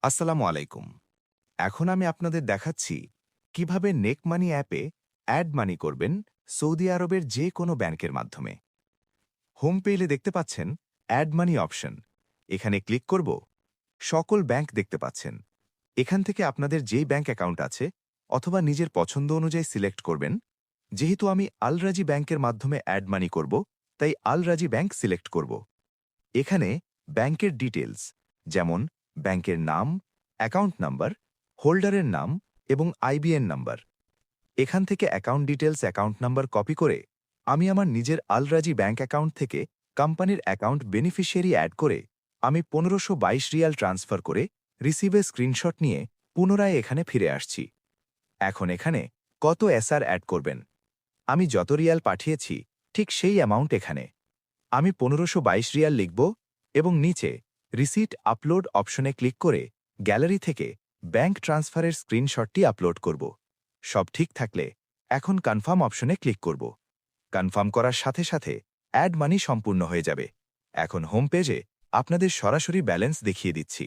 আসসালামু আলাইকুম। এখন আমি আপনাদের দেখাচ্ছি কিভাবে নেক মানি অ্যাপে অ্যাড মানি করবেন সৌদি আরবের যে কোনো ব্যাংকের মাধ্যমে। হোম পেজে দেখতে পাচ্ছেন অ্যাড মানি অপশন। এখানে ক্লিক করব। সকল ব্যাংক দেখতে পাচ্ছেন। এখান থেকে আপনাদের যেই ব্যাংক অ্যাকাউন্ট আছে অথবা নিজের পছন্দ অনুযায়ী সিলেক্ট করবেন। যেহেতু আমি আল রাজি ব্যাংকের মাধ্যমে অ্যাড মানি করব, তাই আল রাজি ব্যাংক সিলেক্ট করব। এখানে ব্যাংকের ডিটেলস, যেমন ব্যাংকের নাম, অ্যাকাউন্ট নাম্বার, হোল্ডারের নাম এবং আইবিএন নাম্বার। এখান থেকে account details, account number copy করে আমি আমার নিজের আল রাজি ব্যাংক অ্যাকাউন্ট থেকে কোম্পানির অ্যাকাউন্ট বেনিফিশিয়ারি অ্যাড করে আমি 1522 রিয়াল ট্রান্সফার করে রিসিভে স্ক্রিনশট নিয়ে পুনরায় এখানে ফিরে আসছি। এখন এখানে কত এসআর অ্যাড করবেন? আমি যত রিয়াল পাঠিয়েছি ঠিক সেই অ্যামাউন্ট এখানে আমি 1522 রিয়াল লিখব এবং নিচে রিসিট আপলোড অপশনে ক্লিক করে গ্যালারি থেকে ব্যাংক ট্রান্সফারের স্ক্রিনশটটি আপলোড করব। সব ঠিক থাকলে এখন কনফার্ম অপশনে ক্লিক করব। কনফার্ম করার সাথে সাথে অ্যাড মানি সম্পূর্ণ হয়ে যাবে। এখন হোম পেজে আপনাদের সরাসরি ব্যালেন্স দেখিয়ে দিচ্ছি।